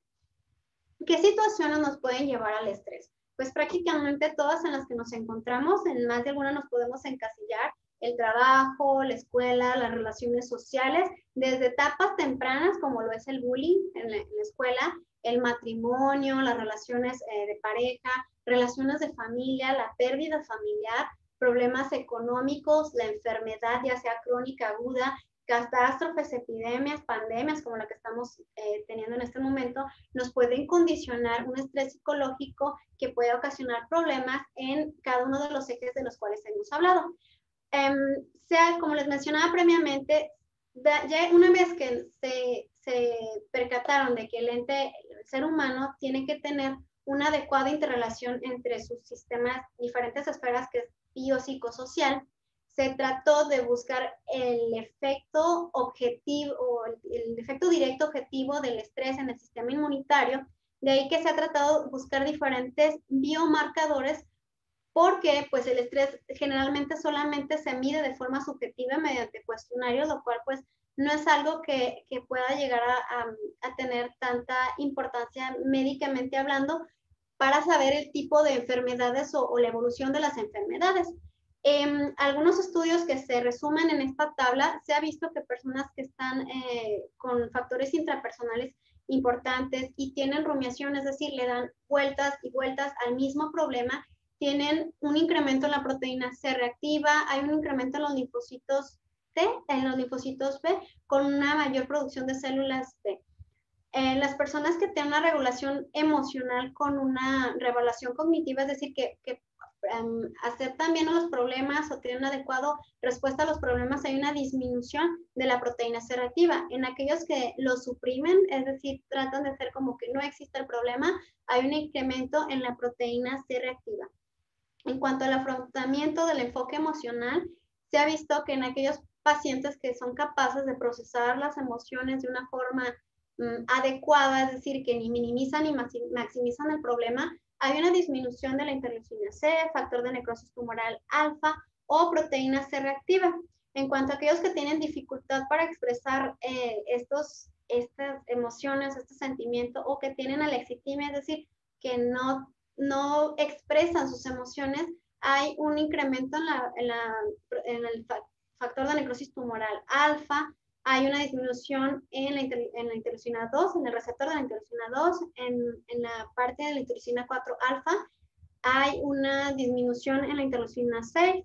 ¿Qué situaciones nos pueden llevar al estrés? Pues prácticamente todas en las que nos encontramos, en más de alguna nos podemos encasillar: el trabajo, la escuela, las relaciones sociales, desde etapas tempranas como lo es el bullying en la escuela, el matrimonio, las relaciones de pareja, relaciones de familia, la pérdida familiar, problemas económicos, la enfermedad ya sea crónica, aguda, catástrofes, epidemias, pandemias como la que estamos teniendo en este momento, nos pueden condicionar un estrés psicológico que puede ocasionar problemas en cada uno de los ejes de los cuales hemos hablado. Como les mencionaba previamente, ya una vez que se percataron de que el ser humano tiene que tener una adecuada interrelación entre sus sistemas, diferentes esferas que es biopsicosocial, se trató de buscar el efecto objetivo o el efecto directo objetivo del estrés en el sistema inmunitario. De ahí que se ha tratado de buscar diferentes biomarcadores, porque pues el estrés generalmente solamente se mide de forma subjetiva mediante cuestionarios, lo cual pues no es algo que pueda llegar a tener tanta importancia médicamente hablando para saber el tipo de enfermedades o la evolución de las enfermedades. Algunos estudios que se resumen en esta tabla, se ha visto que personas que están con factores intrapersonales importantes y tienen rumiación, es decir, le dan vueltas y vueltas al mismo problema, tienen un incremento en la proteína C reactiva, hay un incremento en los linfocitos T, en los linfocitos B, con una mayor producción de células T. Las personas que tienen una regulación emocional con una regulación cognitiva, es decir, que aceptan bien los problemas o tienen una adecuada respuesta a los problemas, hay una disminución de la proteína C reactiva. En aquellos que lo suprimen, es decir, tratan de hacer como que no existe el problema, hay un incremento en la proteína C reactiva. En cuanto al afrontamiento del enfoque emocional, se ha visto que en aquellos pacientes que son capaces de procesar las emociones de una forma adecuada, es decir, que ni minimizan ni maximizan el problema, hay una disminución de la interleucina C, factor de necrosis tumoral alfa o proteína C reactiva. En cuanto a aquellos que tienen dificultad para expresar estas emociones, este sentimiento, o que tienen alexitimia, es decir, que no expresan sus emociones, hay un incremento en el factor de necrosis tumoral alfa, hay una disminución en la interleucina 2, en el receptor de la interleucina 2, en la parte de la interleucina 4 alfa, hay una disminución en la interleucina 6,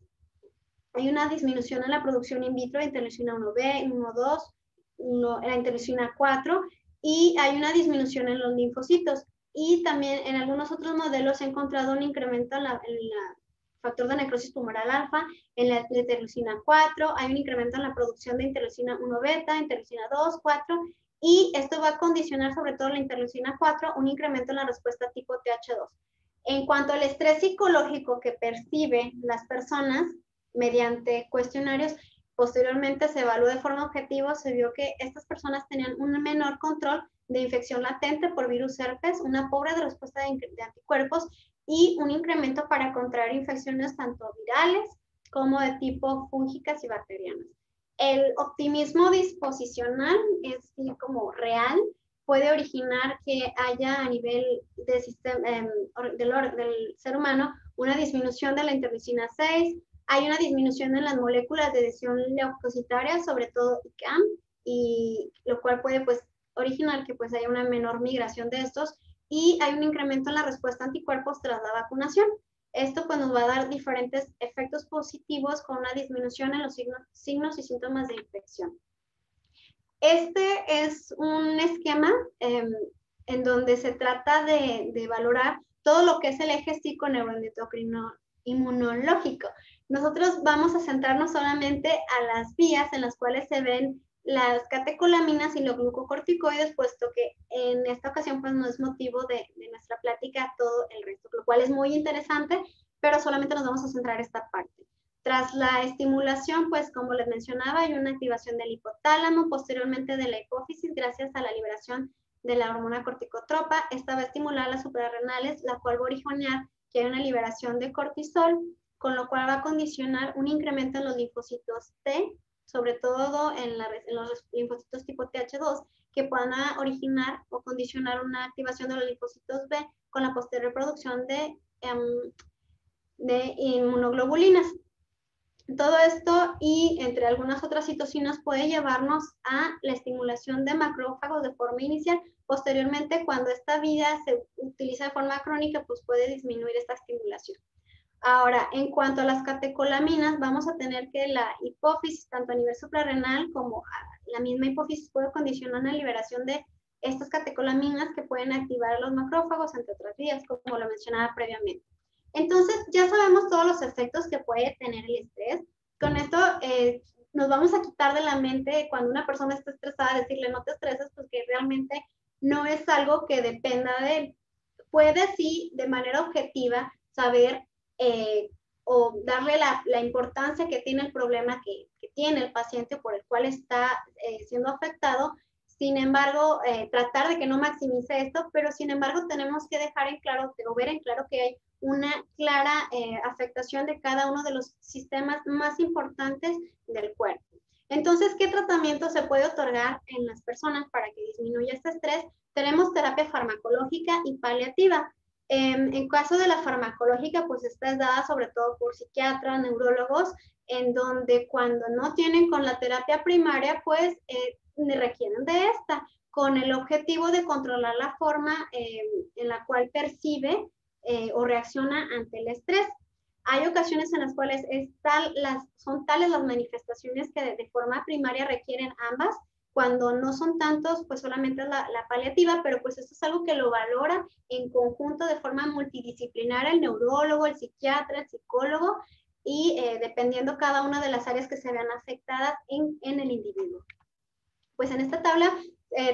hay una disminución en la producción in vitro de interleucina 1B, 1,2, en la interleucina 4, y hay una disminución en los linfocitos. Y también en algunos otros modelos se ha encontrado un incremento en la factor de necrosis tumoral alfa, en la interleucina 4, hay un incremento en la producción de interleucina 1 beta, interleucina 2, 4, y esto va a condicionar sobre todo la interleucina 4, un incremento en la respuesta tipo TH2. En cuanto al estrés psicológico que perciben las personas mediante cuestionarios, posteriormente se evaluó de forma objetiva, se vio que estas personas tenían un menor control de infección latente por virus herpes, una pobre respuesta de anticuerpos y un incremento para contraer infecciones tanto virales como de tipo fúngicas y bacterianas. El optimismo disposicional, es decir, como real, puede originar que haya a nivel de del ser humano una disminución de la interleucina 6, hay una disminución en las moléculas de adhesión leucocitaria, sobre todo ICAM, y lo cual puede pues originar que pues haya una menor migración de estos, y hay un incremento en la respuesta a anticuerpos tras la vacunación. Esto pues nos va a dar diferentes efectos positivos con una disminución en los signos y síntomas de infección. Este es un esquema en donde se trata de valorar todo lo que es el eje psiconeuroendocrino inmunológico. Nosotros vamos a centrarnos solamente a las vías en las cuales se ven las catecolaminas y los glucocorticoides, puesto que en esta ocasión pues no es motivo de nuestra plática todo el resto, lo cual es muy interesante, pero solamente nos vamos a centrar esta parte. Tras la estimulación, pues como les mencionaba, hay una activación del hipotálamo, posteriormente de la hipófisis, gracias a la liberación de la hormona corticotropa. Esta va a estimular las suprarrenales, la cual va a originar que hay una liberación de cortisol, con lo cual va a condicionar un incremento en los linfocitos T, sobre todo en los linfocitos tipo TH2, que puedan originar o condicionar una activación de los linfocitos B con la posterior producción de inmunoglobulinas. Todo esto y entre algunas otras citocinas puede llevarnos a la estimulación de macrófagos de forma inicial. Posteriormente, cuando esta vía se utiliza de forma crónica, pues puede disminuir esta estimulación. Ahora, en cuanto a las catecolaminas, vamos a tener que la hipófisis, tanto a nivel suprarrenal como la misma hipófisis, puede condicionar la liberación de estas catecolaminas que pueden activar a los macrófagos, entre otras vías, como lo mencionaba previamente. Entonces, ya sabemos todos los efectos que puede tener el estrés. Con esto nos vamos a quitar de la mente cuando una persona está estresada, decirle no te estreses, porque realmente no es algo que dependa de él. Puede sí, de manera objetiva, saber o darle la importancia que tiene el problema que tiene el paciente por el cual está siendo afectado. Sin embargo, tratar de que no maximice esto, pero sin embargo tenemos que dejar en claro o ver en claro que hay una clara afectación de cada uno de los sistemas más importantes del cuerpo. Entonces, ¿qué tratamiento se puede otorgar en las personas para que disminuya este estrés? Tenemos terapia farmacológica y paliativa. En caso de la farmacológica, pues esta es dada sobre todo por psiquiatras, neurólogos, en donde cuando no tienen con la terapia primaria, pues requieren de esta, con el objetivo de controlar la forma en la cual percibe o reacciona ante el estrés. Hay ocasiones en las cuales son tales las manifestaciones que de forma primaria requieren ambas. Cuando no son tantos, pues solamente es la paliativa, pero pues esto es algo que lo valora en conjunto de forma multidisciplinar el neurólogo, el psiquiatra, el psicólogo, y dependiendo cada una de las áreas que se vean afectadas en el individuo. Pues en esta tabla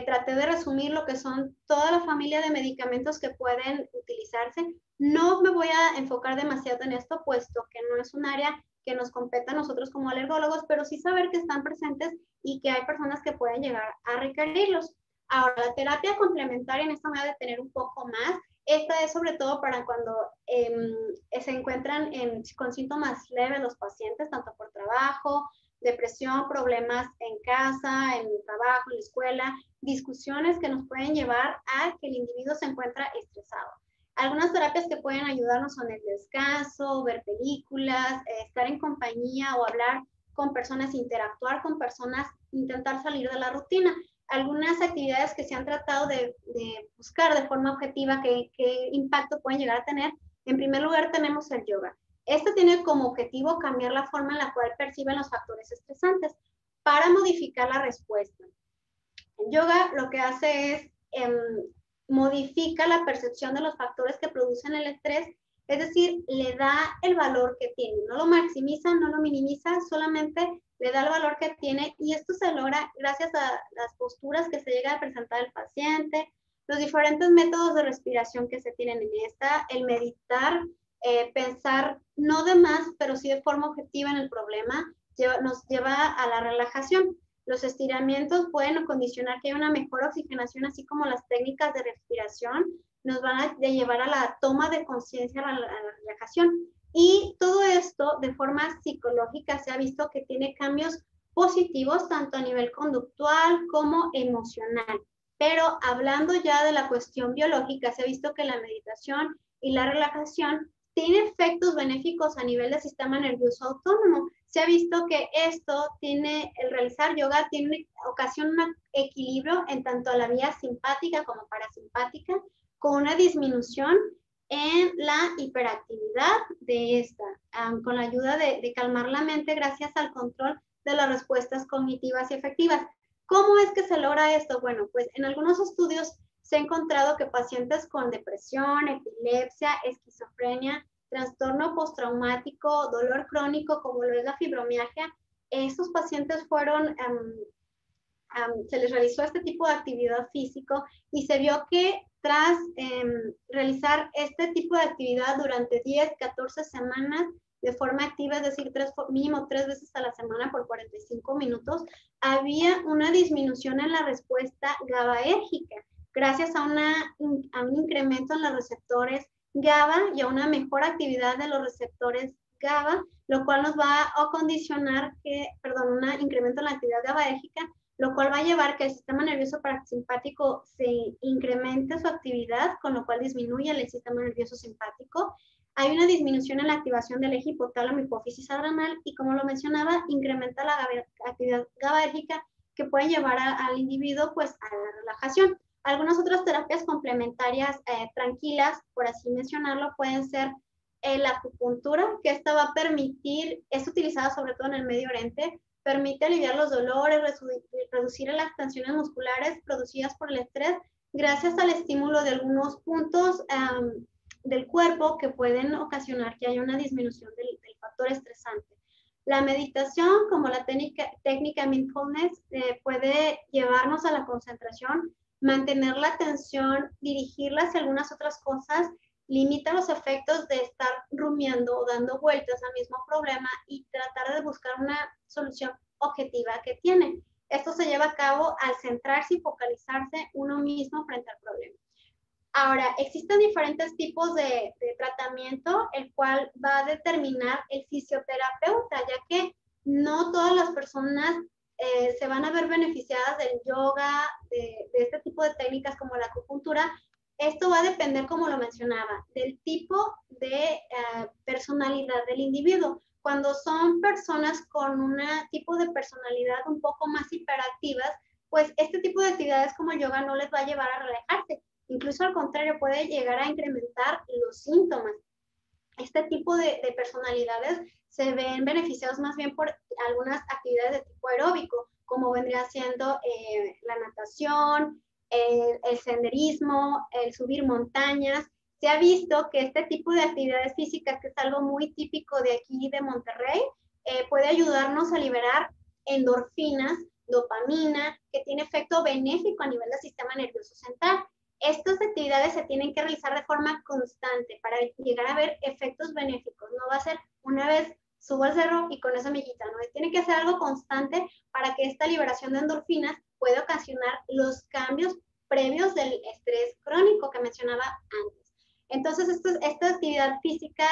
traté de resumir lo que son toda la familia de medicamentos que pueden utilizarse. No me voy a enfocar demasiado en esto, puesto que no es un área que nos compete a nosotros como alergólogos, pero sí saber que están presentes y que hay personas que pueden llegar a requerirlos. Ahora, la terapia complementaria, en esta me voy a detener un poco más. Esta es sobre todo para cuando se encuentran con síntomas leves los pacientes, tanto por trabajo, depresión, problemas en casa, en el trabajo, en la escuela, discusiones que nos pueden llevar a que el individuo se encuentra estresado. Algunas terapias que pueden ayudarnos son el descanso, ver películas, estar en compañía o hablar con personas, interactuar con personas, intentar salir de la rutina. Algunas actividades que se han tratado de buscar de forma objetiva qué impacto pueden llegar a tener. En primer lugar tenemos el yoga. Este tiene como objetivo cambiar la forma en la cual perciben los factores estresantes para modificar la respuesta. El yoga lo que hace es modifica la percepción de los factores que producen el estrés, es decir, le da el valor que tiene, no lo maximiza, no lo minimiza, solamente le da el valor que tiene, y esto se logra gracias a las posturas que se llega a presentar el paciente, los diferentes métodos de respiración que se tienen en esta, el meditar, pensar no de más, pero sí de forma objetiva en el problema, nos lleva a la relajación. Los estiramientos pueden condicionar que haya una mejor oxigenación, así como las técnicas de respiración nos van a llevar a la toma de conciencia, a la relajación. Y todo esto de forma psicológica se ha visto que tiene cambios positivos tanto a nivel conductual como emocional. Pero hablando ya de la cuestión biológica, se ha visto que la meditación y la relajación tiene efectos benéficos a nivel del sistema nervioso autónomo. Se ha visto que el realizar yoga ocasiona un equilibrio en tanto a la vía simpática como parasimpática, con una disminución en la hiperactividad de esta, con la ayuda de calmar la mente gracias al control de las respuestas cognitivas y efectivas. ¿Cómo es que se logra esto? Bueno, pues en algunos estudios se ha encontrado que pacientes con depresión, epilepsia, esquizofrenia, trastorno postraumático, dolor crónico, como lo es la fibromialgia, estos pacientes se les realizó este tipo de actividad físico y se vio que tras realizar este tipo de actividad durante 10, 14 semanas de forma activa, es decir, mínimo 3 veces a la semana por 45 minutos, había una disminución en la respuesta GABAérgica, gracias a un incremento en los receptores GABA y a una mejor actividad de los receptores GABA, lo cual nos va a condicionar un incremento en la actividad GABAérgica, lo cual va a llevar que el sistema nervioso parasimpático se incremente su actividad, con lo cual disminuye el sistema nervioso simpático. Hay una disminución en la activación del eje hipotálamo hipófisis adrenal y, como lo mencionaba, incrementa la actividad GABAérgica que puede llevar al individuo pues a la relajación. Algunas otras terapias complementarias tranquilas, por así mencionarlo, pueden ser la acupuntura, que esta va a permitir, es utilizada sobre todo en el Medio Oriente, permite aliviar los dolores, reducir las tensiones musculares producidas por el estrés, gracias al estímulo de algunos puntos del cuerpo que pueden ocasionar que haya una disminución del factor estresante. La meditación, como la técnica mindfulness, puede llevarnos a la concentración, mantener la atención, dirigirla hacia algunas otras cosas, limita los efectos de estar rumiando o dando vueltas al mismo problema y tratar de buscar una solución objetiva que tiene. Esto se lleva a cabo al centrarse y focalizarse uno mismo frente al problema. Ahora, existen diferentes tipos de tratamiento, el cual va a determinar el fisioterapeuta, ya que no todas las personas se van a ver beneficiadas del yoga, de este tipo de técnicas como la acupuntura, Esto va a depender, como lo mencionaba, del tipo de personalidad del individuo. Cuando son personas con un tipo de personalidad un poco más hiperactivas, pues este tipo de actividades como el yoga no les va a llevar a relajarse. Incluso al contrario, puede llegar a incrementar los síntomas. Este tipo de personalidades se ven beneficiados más bien por algunas actividades de tipo aeróbico, como vendría siendo la natación, el senderismo, el subir montañas. Se ha visto que este tipo de actividades físicas, que es algo muy típico de aquí de Monterrey, puede ayudarnos a liberar endorfinas, dopamina, que tiene efecto benéfico a nivel del sistema nervioso central. Estas actividades se tienen que realizar de forma constante para llegar a ver efectos benéficos. No va a ser una vez subo al cerro y con eso me quita, ¿no? Tiene que ser algo constante para que esta liberación de endorfinas pueda ocasionar los cambios previos del estrés crónico que mencionaba antes. Entonces, esta actividad física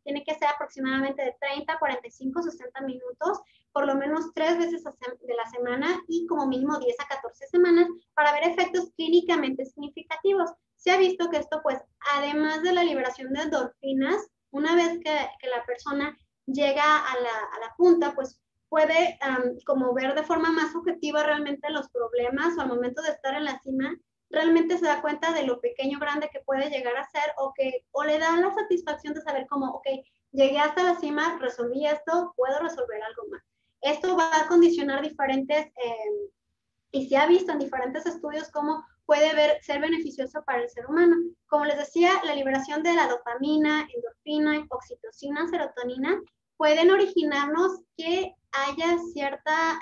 tiene que ser aproximadamente de 30, 45, 60 minutos, por lo menos 3 veces de la semana y como mínimo 10 a 14 semanas para ver efectos clínicamente significativos. Se ha visto que esto, pues, además de la liberación de endorfinas, una vez que la persona llega a la punta, pues puede como ver de forma más objetiva realmente los problemas o al momento de estar en la cima, realmente se da cuenta de lo pequeño o grande que puede llegar a ser o le da la satisfacción de saber como, ok, llegué hasta la cima, resolví esto, puedo resolver algo más. Esto va a condicionar diferentes, y se ha visto en diferentes estudios cómo puede ser beneficioso para el ser humano. Como les decía, la liberación de la dopamina, endorfina, oxitocina, serotonina, pueden originarnos que haya cierta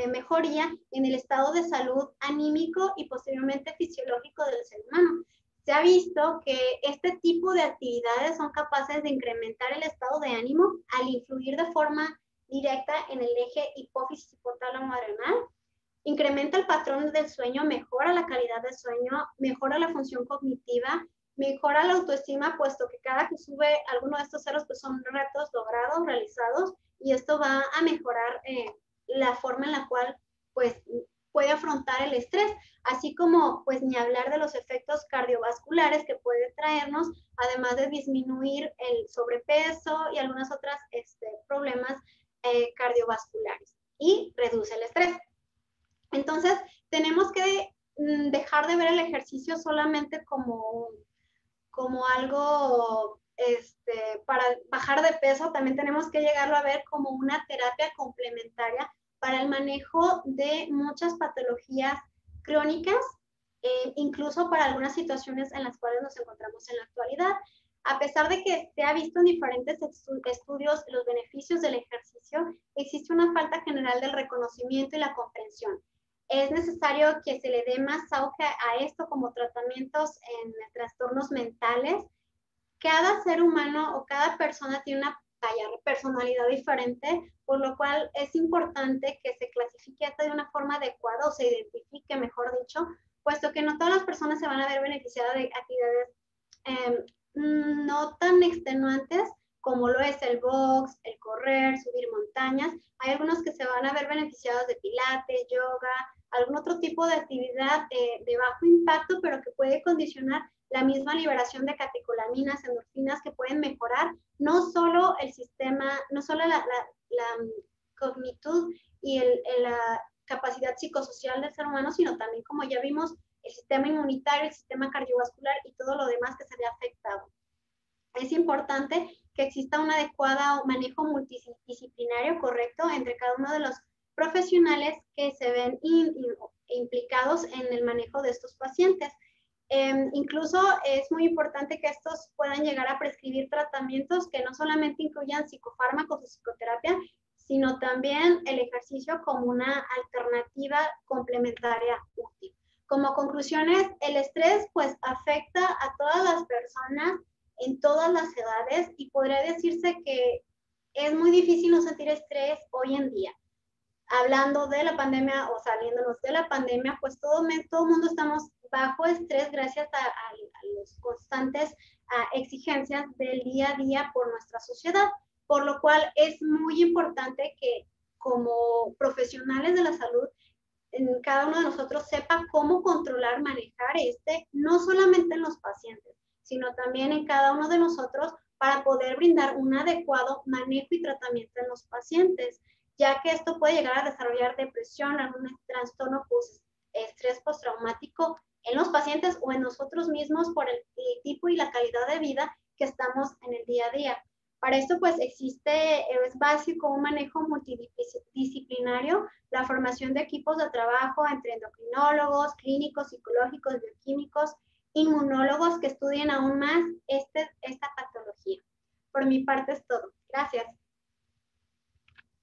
mejoría en el estado de salud anímico y posteriormente fisiológico del ser humano. Se ha visto que este tipo de actividades son capaces de incrementar el estado de ánimo al influir de forma directa en el eje hipófisis hipotálamo adrenal, incrementa el patrón del sueño, mejora la calidad del sueño, mejora la función cognitiva, mejora la autoestima, puesto que cada que sube alguno de estos ceros pues son retos logrados, realizados, y esto va a mejorar la forma en la cual pues puede afrontar el estrés, así como pues ni hablar de los efectos cardiovasculares que puede traernos, además de disminuir el sobrepeso y algunas otras problemas cardiovasculares, y reduce el estrés. Entonces, tenemos que dejar de ver el ejercicio solamente como algo para bajar de peso, también tenemos que llegarlo a ver como una terapia complementaria para el manejo de muchas patologías crónicas, incluso para algunas situaciones en las cuales nos encontramos en la actualidad. A pesar de que se ha visto en diferentes estudios los beneficios del ejercicio, existe una falta general del reconocimiento y la comprensión. Es necesario que se le dé más auge a esto como tratamientos en trastornos mentales. Cada ser humano o cada persona tiene una personalidad diferente, por lo cual es importante que se clasifique esto de una forma adecuada o se identifique, mejor dicho, puesto que no todas las personas se van a ver beneficiadas de actividades no tan extenuantes como lo es el box, el correr, subir montañas. Hay algunos que se van a ver beneficiados de pilates, yoga, algún otro tipo de actividad de bajo impacto, pero que puede condicionar la misma liberación de catecolaminas, endorfinas, que pueden mejorar no solo el sistema, no solo la cognitud y la capacidad psicosocial del ser humano, sino también, como ya vimos, el sistema inmunitario, el sistema cardiovascular y todo lo demás que se ve afectado. Es importante que exista un adecuado manejo multidisciplinario correcto entre cada uno de los profesionales que se ven implicados en el manejo de estos pacientes. Incluso es muy importante que estos puedan llegar a prescribir tratamientos que no solamente incluyan psicofármacos o psicoterapia, sino también el ejercicio como una alternativa complementaria útil. Como conclusiones, el estrés pues afecta a todas las personas en todas las edades y podría decirse que es muy difícil no sentir estrés hoy en día. Hablando de la pandemia o saliéndonos de la pandemia, pues todo el mundo estamos bajo estrés gracias a las constantes exigencias del día a día por nuestra sociedad, por lo cual es muy importante que como profesionales de la salud cada uno de nosotros sepa cómo controlar, manejar no solamente en los pacientes, sino también en cada uno de nosotros para poder brindar un adecuado manejo y tratamiento en los pacientes, ya que esto puede llegar a desarrollar depresión, algún trastorno estrés postraumático en los pacientes o en nosotros mismos por el tipo y la calidad de vida que estamos en el día a día. Para esto, pues es básico un manejo multidisciplinario, la formación de equipos de trabajo entre endocrinólogos, clínicos, psicológicos, bioquímicos, inmunólogos que estudien aún más esta patología. Por mi parte es todo. Gracias.